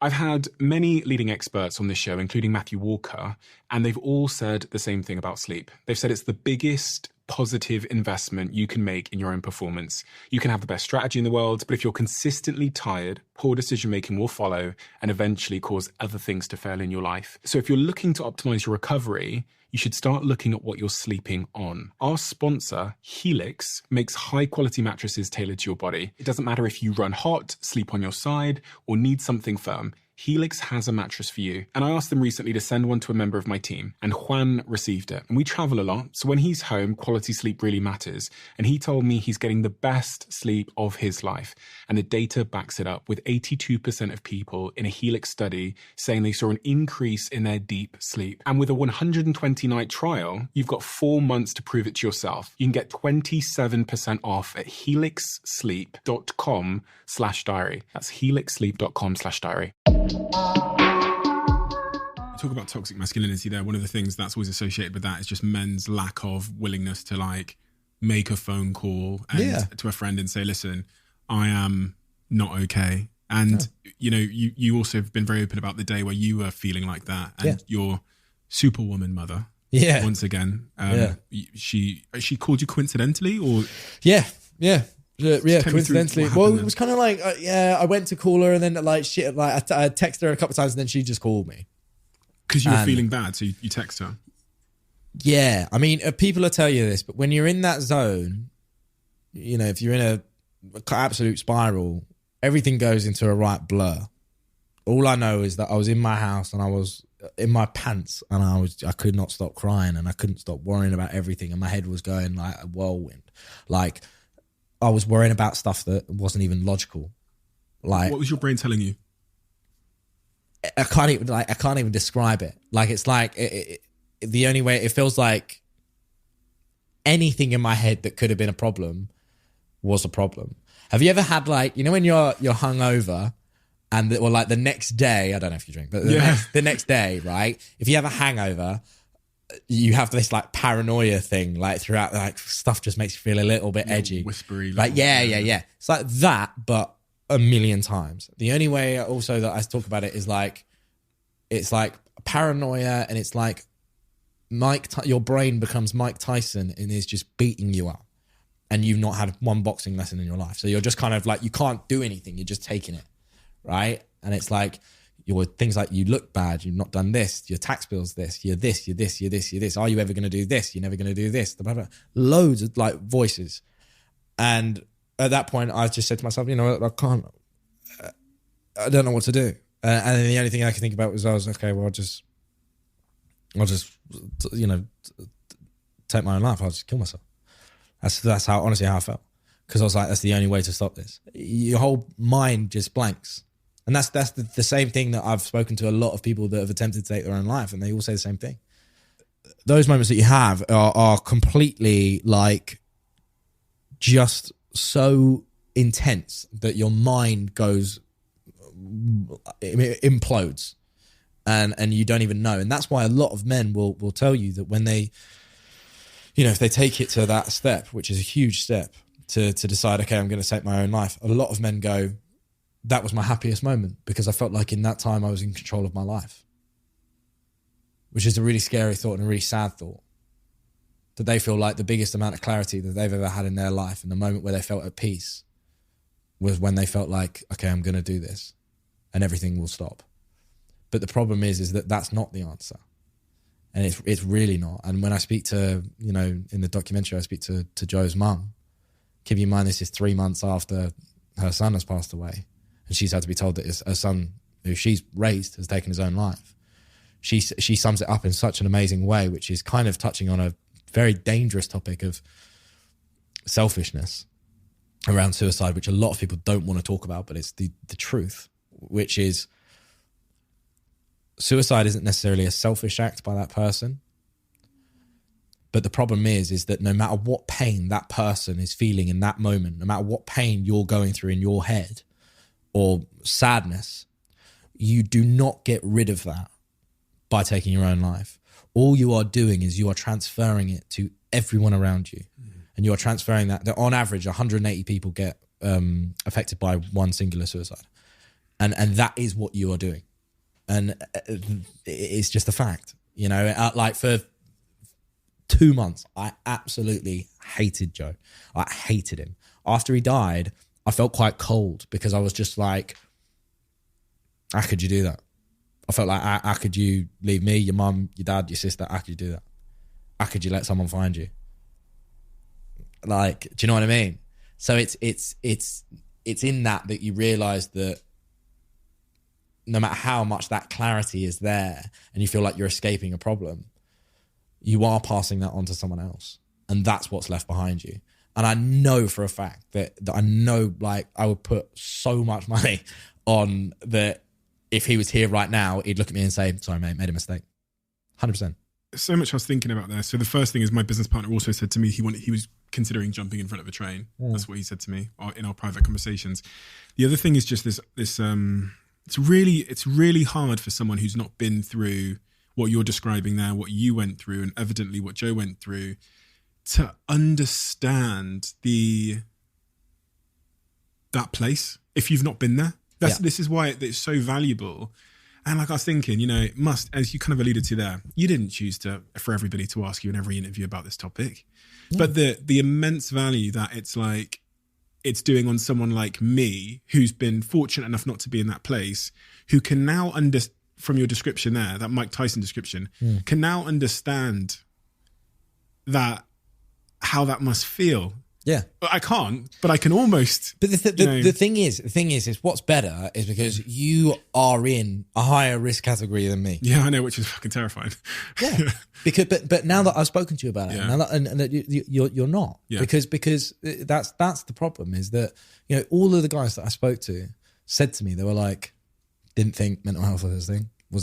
I've had many leading experts on this show, including Matthew Walker, and they've all said the same thing about sleep. They've said it's the biggest positive investment you can make in your own performance. You can have the best strategy in the world, but if you're consistently tired, poor decision-making will follow and eventually cause other things to fail in your life. So if you're looking to optimize your recovery, you should start looking at what you're sleeping on. Our sponsor, Helix, makes high-quality mattresses tailored to your body. It doesn't matter if you run hot, sleep on your side, or need something firm. Helix has a mattress for you. And I asked them recently to send one to a member of my team, and Juan received it. And we travel a lot, so when he's home, quality sleep really matters. And he told me he's getting the best sleep of his life. And the data backs it up, with 82% of people in a Helix study saying they saw an increase in their deep sleep. And with a 120-night trial, you've got 4 months to prove it to yourself. You can get 27% off at helixsleep.com/diary. That's helixsleep.com/diary. Talk about toxic masculinity there. One of the things that's always associated with that is just men's lack of willingness to like make a phone call and to a friend and say, listen, I am not okay. And, you know, you also have been very open about the day where you were feeling like that, and your superwoman mother. Yeah. Once again, she called you coincidentally, or? Yeah. Coincidentally. Well, it was kind of like, I went to call her, and then like shit, like I texted her a couple of times, and then she just called me. Because you were feeling bad, so you text her. Yeah. I mean, people will tell you this, but when you're in that zone, you know, if you're in a absolute spiral, everything goes into a right blur. All I know is that I was in my house and I was in my pants, and I could not stop crying, and I couldn't stop worrying about everything, and my head was going like a whirlwind. Like, I was worrying about stuff that wasn't even logical. Like, what was your brain telling you? I can't even describe it. Like, it's like the only way it feels like anything in my head that could have been a problem was a problem. Have you ever had, like, you know, when you're hungover and or like the next day, I don't know if you drink, but the next day, right? If you have a hangover, you have this like paranoia thing, like throughout, like stuff just makes you feel a little bit edgy, whispery, like yeah. It's like that, but a million times. The only way also that I talk about it is like, it's like paranoia, and it's like your brain becomes Mike Tyson and is just beating you up, and you've not had one boxing lesson in your life, so you're just kind of like, you can't do anything, you're just taking it, right? And it's like, your things like, you look bad, you've not done this, your tax bill's this, you're this, you're this, you're this, you're this. Are you ever going to do this? You're never going to do this. Blah, blah, blah. Loads of like voices. And at that point, I just said to myself, you know, I don't know what to do. And then the only thing I could think about was, okay, well, I'll just, you know, take my own life. I'll just kill myself. That's how, honestly, how I felt. Because I was like, that's the only way to stop this. Your whole mind just blanks. And that's the same thing that I've spoken to a lot of people that have attempted to take their own life, and they all say the same thing. Those moments that you have are completely like just so intense that your mind implodes, and you don't even know. And that's why a lot of men will tell you that when they, you know, if they take it to that step, which is a huge step to decide, okay, I'm going to take my own life. A lot of men go, that was my happiest moment, because I felt like in that time I was in control of my life, which is a really scary thought and a really sad thought, that they feel like the biggest amount of clarity that they've ever had in their life, and the moment where they felt at peace, was when they felt like, okay, I'm going to do this and everything will stop. But the problem is that that's not the answer. And it's really not. And when I speak to, you know, in the documentary, I speak to Joe's mum. Keep in mind, this is 3 months after her son has passed away. And she's had to be told that her son, who she's raised, has taken his own life. She sums it up in such an amazing way, which is kind of touching on a very dangerous topic of selfishness around suicide, which a lot of people don't want to talk about, but it's the truth, which is suicide isn't necessarily a selfish act by that person. But the problem is that no matter what pain that person is feeling in that moment, no matter what pain you're going through in your head, or sadness, you do not get rid of that by taking your own life. All you are doing is you are transferring it to everyone around you. And you are transferring that on average, 180 people get affected by one singular suicide. And that is what you are doing. And it's just a fact. You know, like for 2 months, I absolutely hated Joe. I hated him. After he died, I felt quite cold because I was just like, how could you do that? I felt like, how could you leave me, your mum, your dad, your sister? How could you do that? How could you let someone find you? Like, do you know what I mean? So it's in that you realise that no matter how much that clarity is there and you feel like you're escaping a problem, you are passing that on to someone else. And that's what's left behind you. And I know for a fact that I know, like, I would put so much money on that if he was here right now, he'd look at me and say, sorry, mate, made a mistake. 100%. So much I was thinking about there. So the first thing is my business partner also said to me he was considering jumping in front of a train. That's what he said to me in our private conversations. The other thing is just this it's really hard for someone who's not been through what you're describing there, what you went through, and evidently what Joe went through, to understand that place if you've not been there. This is why it's so valuable. And like I was thinking, you know, it must, as you kind of alluded to there, you didn't choose for everybody to ask you in every interview about this topic. Yeah. But the immense value that it's doing on someone like me, who's been fortunate enough not to be in that place, who can now from your description there, that Mike Tyson description, can now understand how that must feel. Yeah. I can't, but I can almost. But the thing is what's better is because you are in a higher risk category than me. Yeah, I know, which is fucking terrifying. Yeah. But now that I've spoken to you about it, now that, and that you're not. Yeah. Because that's the problem, is that, you know, all of the guys that I spoke to said to me, they were like, didn't think mental health was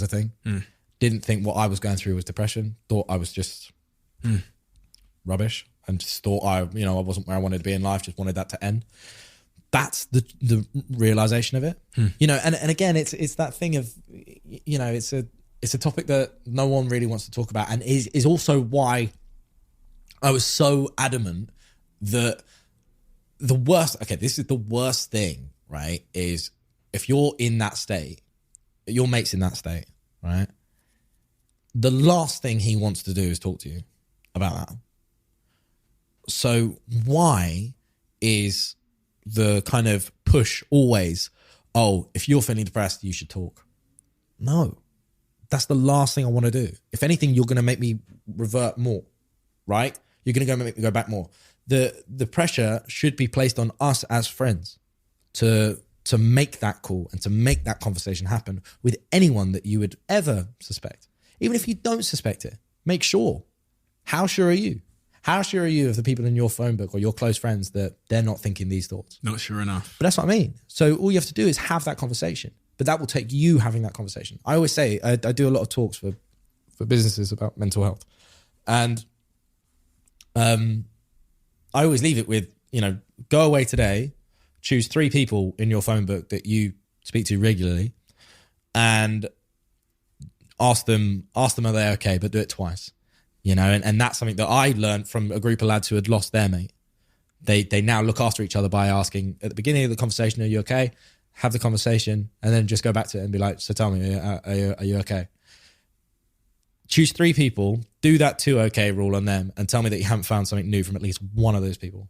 a thing. Didn't think what I was going through was depression. Thought I was just rubbish. And just thought I wasn't where I wanted to be in life, just wanted that to end. That's the realization of it. You know, and again, it's that thing of, you know, it's a topic that no one really wants to talk about, and is also why I was so adamant that this is the worst thing, right? Is if you're in that state, your mate's in that state, right? The last thing he wants to do is talk to you about that. So why is the kind of push always, oh, if you're feeling depressed, you should talk? No, that's the last thing I want to do. If anything, you're going to make me revert more, right? You're going to make me go back more. The pressure should be placed on us as friends to make that call and to make that conversation happen with anyone that you would ever suspect. Even if you don't suspect it, make sure. How sure are you? How sure are you of the people in your phone book or your close friends that they're not thinking these thoughts? Not sure enough. But that's what I mean. So all you have to do is have that conversation. But that will take you having that conversation. I always say, I do a lot of talks for businesses about mental health. And I always leave it with, you know, go away today, choose 3 people in your phone book that you speak to regularly, and ask them are they okay, but do it twice. You know, and that's something that I learned from a group of lads who had lost their mate. They now look after each other by asking at the beginning of the conversation, are you okay? Have the conversation and then just go back to it and be like, so tell me, are you okay? Choose 3 people, do that 2 okay rule on them, and tell me that you haven't found something new from at least one of those people.